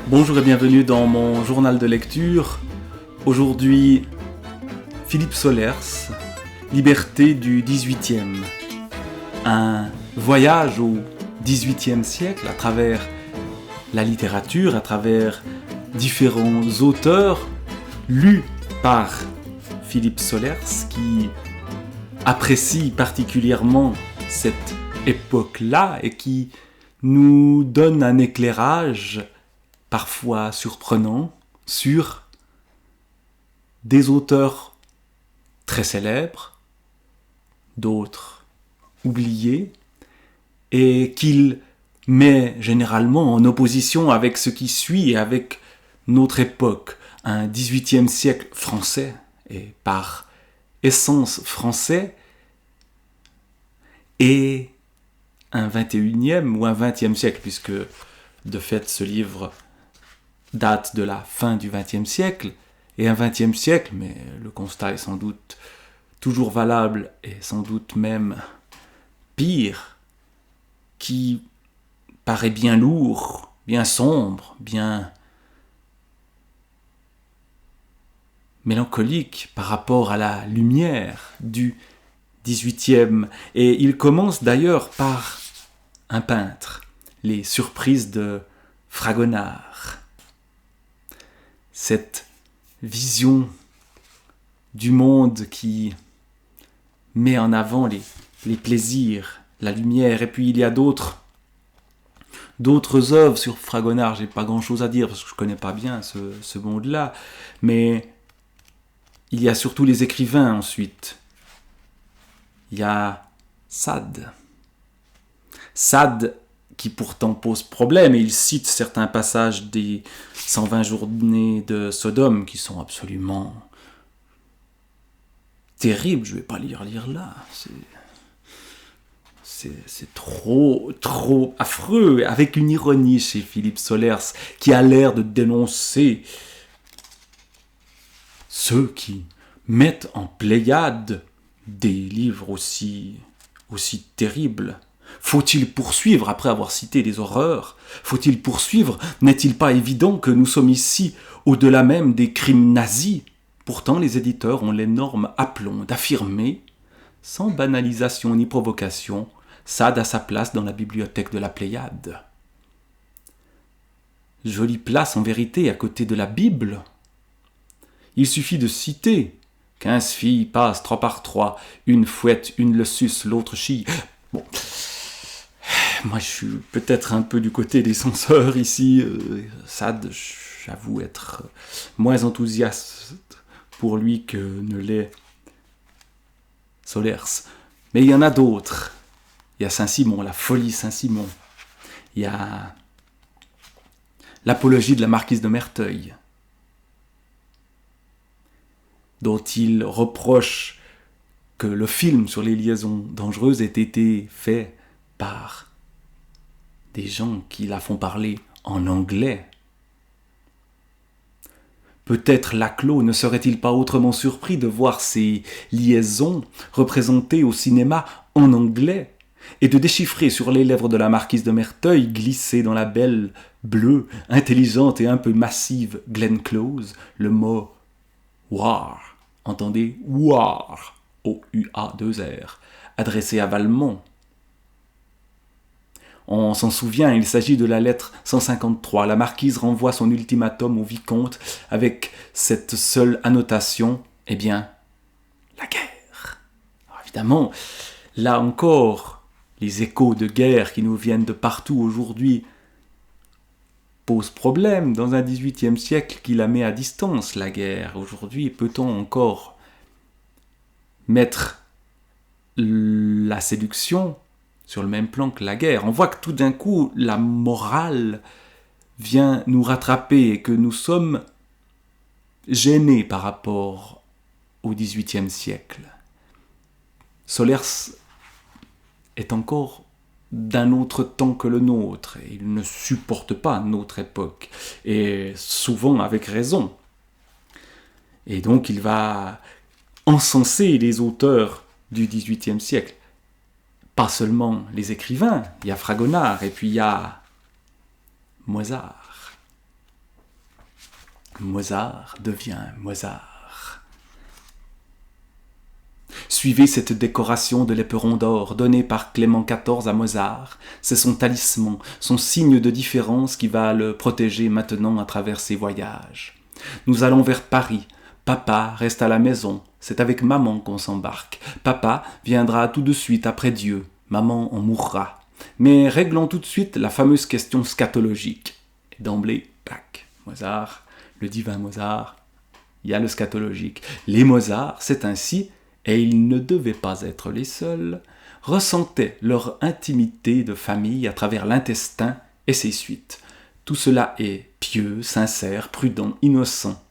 Bonjour et bienvenue dans mon journal de lecture. Aujourd'hui, Philippe Solers, Liberté du XVIIIe. Un voyage au XVIIIe siècle à travers la littérature, à travers différents auteurs lus par Philippe Solers qui apprécie particulièrement cette époque-là et qui nous donne un éclairage parfois surprenant sur des auteurs très célèbres, d'autres oubliés, et qu'il met généralement en opposition avec ce qui suit et avec notre époque, un XVIIIe siècle français, et par essence français, et un XXIe ou un XXe siècle, puisque de fait ce livre date de la fin du XXe siècle, et un XXe siècle, mais le constat est sans doute toujours valable, et sans doute même pire, qui paraît bien lourd, bien sombre, bien mélancolique par rapport à la lumière du XVIIIe. Et il commence d'ailleurs par un peintre, les surprises de Fragonard. Cette vision du monde qui met en avant les plaisirs, la lumière, et puis il y a d'autres œuvres sur Fragonard. J'ai pas grand chose à dire parce que je connais pas bien ce monde-là, mais il y a surtout les écrivains ensuite. Il y a Sade qui pourtant pose problème, et il cite certains passages des 120 journées de Sodome qui sont absolument terribles. Je ne vais pas lire là, c'est trop affreux, avec une ironie chez Philippe Solers qui a l'air de dénoncer ceux qui mettent en pléiade des livres aussi terribles. Faut-il poursuivre après avoir cité des horreurs ? Faut-il poursuivre ? N'est-il pas évident que nous sommes ici au-delà même des crimes nazis ? Pourtant, les éditeurs ont l'énorme aplomb d'affirmer, sans banalisation ni provocation, Sade a sa place dans la bibliothèque de la Pléiade. Jolie place en vérité à côté de la Bible. Il suffit de citer 15 filles passent 3 par 3, une fouette, une le suce, l'autre chie. Bon, moi je suis peut-être un peu du côté des censeurs ici. Sade, j'avoue être moins enthousiaste pour lui que ne l'est Solers. Mais il y en a d'autres. Il y a Saint-Simon, la folie Saint-Simon. Il y a l'apologie de la marquise de Merteuil, dont il reproche que le film sur les liaisons dangereuses ait été fait par des gens qui la font parler en anglais. Peut-être Laclos ne serait-il pas autrement surpris de voir ces liaisons représentées au cinéma en anglais et de déchiffrer sur les lèvres de la marquise de Merteuil, glissée dans la belle bleue, intelligente et un peu massive Glenn Close, le mot « war ». Entendez « war », O-U-A-2-R, adressé à Valmont. On s'en souvient, il s'agit de la lettre 153. La marquise renvoie son ultimatum au vicomte avec cette seule annotation, eh bien, la guerre. Alors évidemment, là encore, les échos de guerre qui nous viennent de partout aujourd'hui posent problème dans un XVIIIe siècle qui la met à distance, la guerre. Aujourd'hui, peut-on encore mettre la séduction sur le même plan que la guerre? On voit que tout d'un coup, la morale vient nous rattraper et que nous sommes gênés par rapport au XVIIIe siècle. Solers est encore d'un autre temps que le nôtre, et il ne supporte pas notre époque, et souvent avec raison. Et donc il va encenser les auteurs du XVIIIe siècle. Pas seulement les écrivains, il y a Fragonard, et puis il y a Mozart. Mozart devient Mozart. Suivez cette décoration de l'éperon d'or donnée par Clément XIV à Mozart. C'est son talisman, son signe de différence qui va le protéger maintenant à travers ses voyages. Nous allons vers Paris. Papa reste à la maison. C'est avec maman qu'on s'embarque. Papa viendra tout de suite après Dieu. Maman en mourra. Mais réglons tout de suite la fameuse question scatologique. Et d'emblée, tac, Mozart, le divin Mozart, il y a le scatologique. Les Mozart, c'est ainsi, et ils ne devaient pas être les seuls, ressentaient leur intimité de famille à travers l'intestin et ses suites. Tout cela est pieux, sincère, prudent, innocent.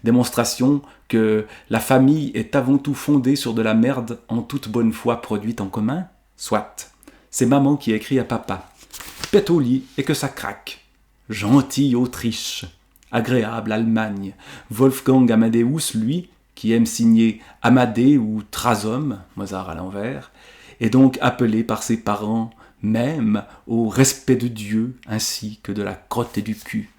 Démonstration que la famille est avant tout fondée sur de la merde en toute bonne foi produite en commun. Soit. C'est maman qui écrit à papa. Pète au lit et que ça craque. Gentille Autriche. Agréable Allemagne. Wolfgang Amadeus, lui, qui aime signer Amadé ou Trasome, Mozart à l'envers, est donc appelé par ses parents même au respect de Dieu ainsi que de la crotte et du cul.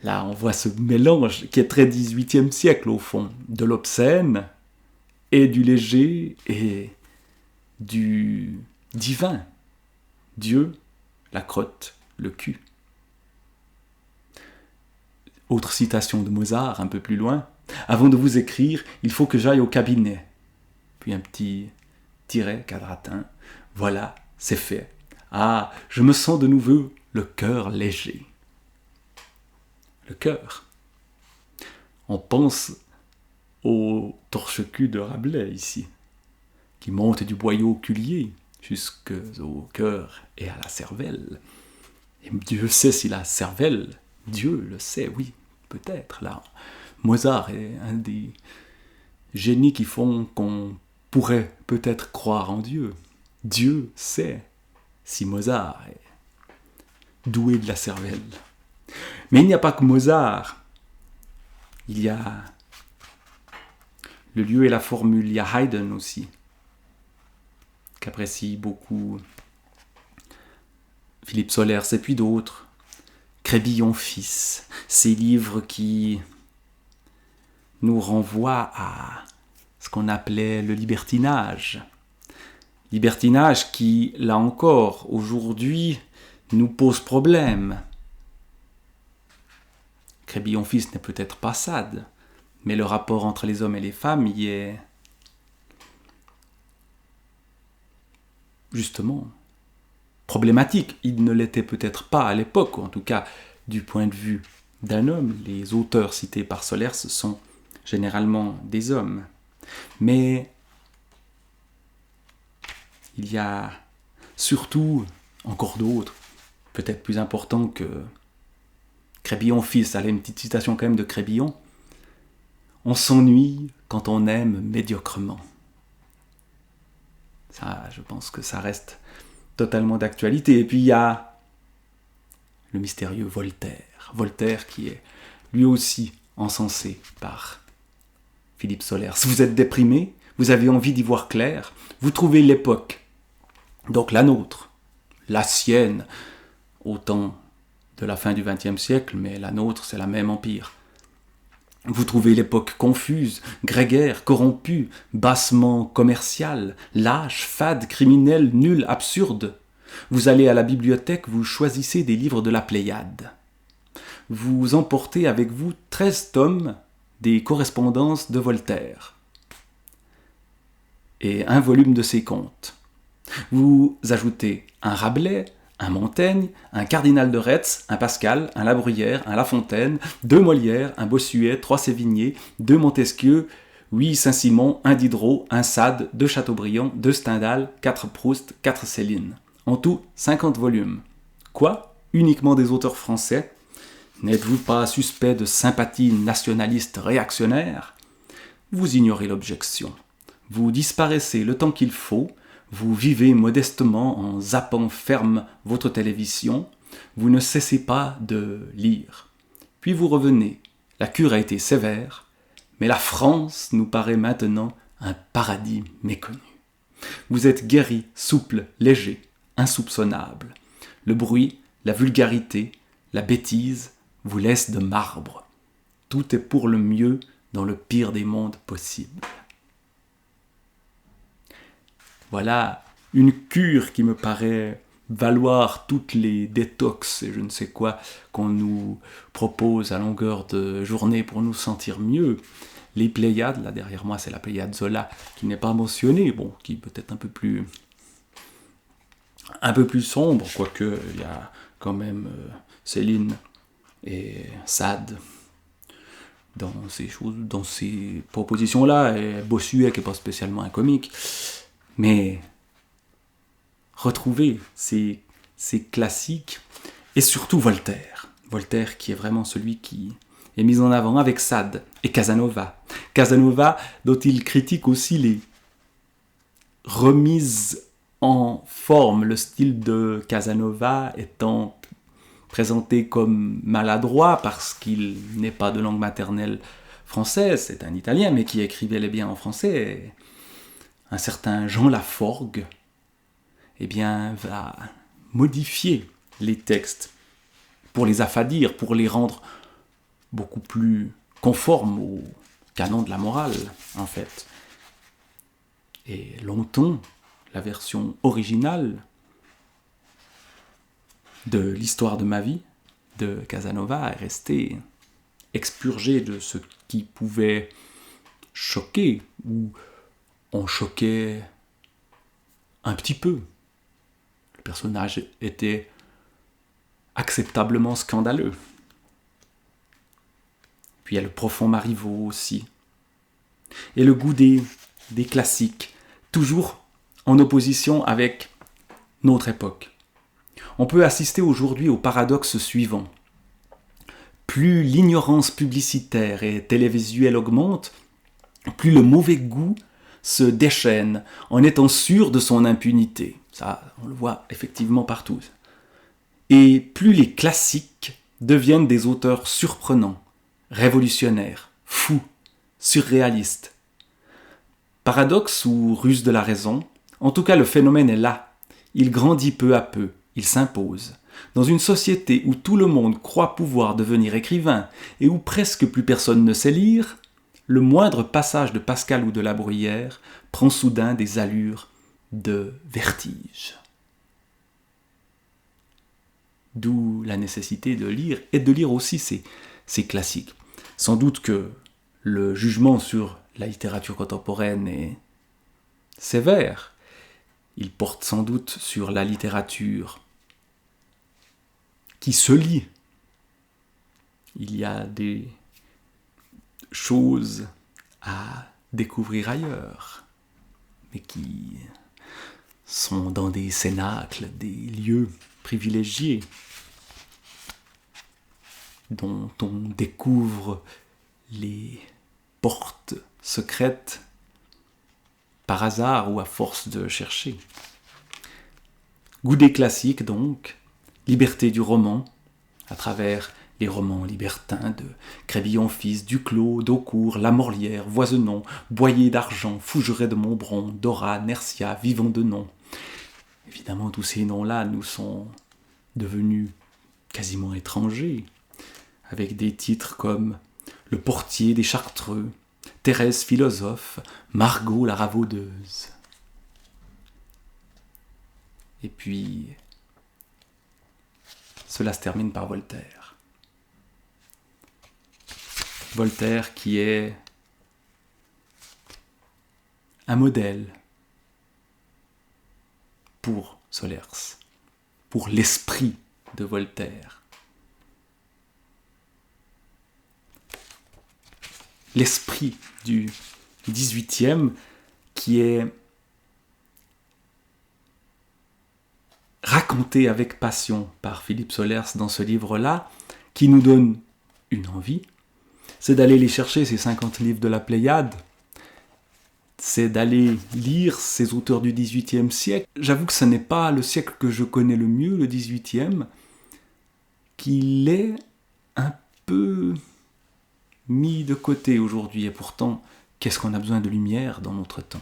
Là, on voit ce mélange qui est très 18e siècle au fond, de l'obscène et du léger et du divin. Dieu, la crotte, le cul. Autre citation de Mozart, un peu plus loin. Avant de vous écrire, il faut que j'aille au cabinet. Puis un petit tiret quadratin. Voilà, c'est fait. Ah, je me sens de nouveau le cœur léger. Le cœur. On pense au torche-cul de Rabelais ici, qui monte du boyau oculier jusqu'au cœur et à la cervelle. Et Dieu sait si la cervelle, Dieu le sait, oui, peut-être. Là, Mozart est un des génies qui font qu'on pourrait peut-être croire en Dieu. Dieu sait si Mozart est doué de la cervelle. Mais il n'y a pas que Mozart. Il y a le lieu et la formule. Il y a Haydn aussi, qu'apprécie beaucoup Philippe Solers et puis d'autres. Crébillon fils, ces livres qui nous renvoient à ce qu'on appelait le libertinage. Libertinage qui, là encore, aujourd'hui, nous pose problème. Crébillon fils n'est peut-être pas Sade, mais le rapport entre les hommes et les femmes y est justement problématique. Il ne l'était peut-être pas à l'époque, ou en tout cas du point de vue d'un homme. Les auteurs cités par Solers sont généralement des hommes. Mais il y a surtout encore d'autres, peut-être plus importants que Crébillon fils. Allez, une petite citation quand même de Crébillon. On s'ennuie quand on aime médiocrement. Ça, je pense que ça reste totalement d'actualité. Et puis il y a le mystérieux Voltaire. Voltaire qui est lui aussi encensé par Philippe Solers. Si vous êtes déprimé, vous avez envie d'y voir clair, vous trouvez l'époque, donc la nôtre, la sienne, au temps de la fin du XXe siècle, mais la nôtre, c'est la même empire. Vous trouvez l'époque confuse, grégaire, corrompue, bassement commerciale, lâche, fade, criminelle, nulle, absurde. Vous allez à la bibliothèque, vous choisissez des livres de la Pléiade. Vous emportez avec vous 13 tomes des correspondances de Voltaire et un volume de ses contes. Vous ajoutez un Rabelais, un Montaigne, un Cardinal de Retz, un Pascal, un La Bruyère, un La Fontaine, 2 Molière, un Bossuet, 3 Sévigné, 2 Montesquieu, 8 Saint-Simon, 1 Diderot, 1 Sade, 2 Chateaubriand, 2 Stendhal, 4 Proust, 4 Céline. En tout, 50 volumes. Quoi ? Uniquement des auteurs français ? N'êtes-vous pas suspect de sympathie nationaliste réactionnaire ? Vous ignorez l'objection. Vous disparaissez le temps qu'il faut, vous vivez modestement en zappant ferme votre télévision, vous ne cessez pas de lire. Puis vous revenez, la cure a été sévère, mais la France nous paraît maintenant un paradis méconnu. Vous êtes guéri, souple, léger, insoupçonnable. Le bruit, la vulgarité, la bêtise vous laissent de marbre. Tout est pour le mieux dans le pire des mondes possibles. Voilà une cure qui me paraît valoir toutes les détox et je ne sais quoi qu'on nous propose à longueur de journée pour nous sentir mieux. Les Pléiades, là derrière moi c'est la Pléiade Zola qui n'est pas mentionnée, bon, qui peut être un peu plus sombre, quoique il y a quand même Céline et Sade dans ces propositions-là, et Bossuet qui n'est pas spécialement un comique, mais retrouver ces classiques, et surtout Voltaire. Voltaire qui est vraiment celui qui est mis en avant avec Sade et Casanova. Casanova dont il critique aussi les remises en forme, le style de Casanova étant présenté comme maladroit parce qu'il n'est pas de langue maternelle française, c'est un Italien mais qui écrivait les biens en français. Un certain Jean Laforgue va modifier les textes pour les affadir, pour les rendre beaucoup plus conformes au canon de la morale, en fait. Et longtemps, la version originale de l'histoire de ma vie de Casanova est restée expurgée de ce qui pouvait choquer, ou on choquait un petit peu. Le personnage était acceptablement scandaleux. Puis il y a le profond Marivaux aussi. Et le goût des classiques, toujours en opposition avec notre époque. On peut assister aujourd'hui au paradoxe suivant. Plus l'ignorance publicitaire et télévisuelle augmente, plus le mauvais goût se déchaîne en étant sûr de son impunité. Ça, on le voit effectivement partout. Et plus les classiques deviennent des auteurs surprenants, révolutionnaires, fous, surréalistes. Paradoxe ou ruse de la raison, en tout cas le phénomène est là. Il grandit peu à peu, il s'impose. Dans une société où tout le monde croit pouvoir devenir écrivain et où presque plus personne ne sait lire, le moindre passage de Pascal ou de La Bruyère prend soudain des allures de vertige. D'où la nécessité de lire, et de lire aussi ces classiques. Sans doute que le jugement sur la littérature contemporaine est sévère. Il porte sans doute sur la littérature qui se lit. Il y a des choses à découvrir ailleurs, mais qui sont dans des cénacles, des lieux privilégiés, dont on découvre les portes secrètes par hasard ou à force de chercher. Goût des classiques donc, liberté du roman, à travers les romans libertins de Crébillon-Fils, Duclos, Daucourt, Lamorlière, Voisenon, Boyer d'Argent, Fougeray de Montbron, Dora, Nercia, Vivant de Nom. Évidemment, tous ces noms-là nous sont devenus quasiment étrangers, avec des titres comme Le Portier des Chartreux, Thérèse philosophe, Margot la ravaudeuse. Et puis, cela se termine par Voltaire. Voltaire qui est un modèle pour Solers, pour l'esprit de Voltaire. L'esprit du XVIIIe qui est raconté avec passion par Philippe Solers dans ce livre-là, qui nous donne une envie, c'est d'aller les chercher, ces 50 livres de la Pléiade, c'est d'aller lire ces auteurs du XVIIIe siècle. J'avoue que ce n'est pas le siècle que je connais le mieux, le XVIIIe, qu'il est un peu mis de côté aujourd'hui, et pourtant, qu'est-ce qu'on a besoin de lumière dans notre temps?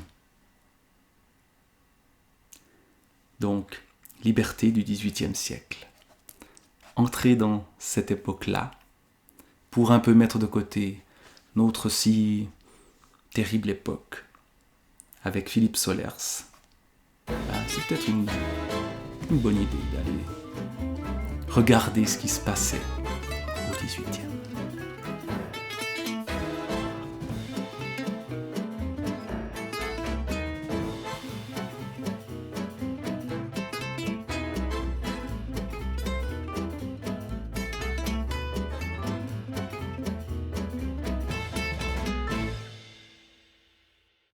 Donc, liberté du XVIIIe siècle. Entrer dans cette époque-là, pour un peu mettre de côté notre si terrible époque, avec Philippe Solers, c'est peut-être une bonne idée d'aller regarder ce qui se passait au XVIIIe.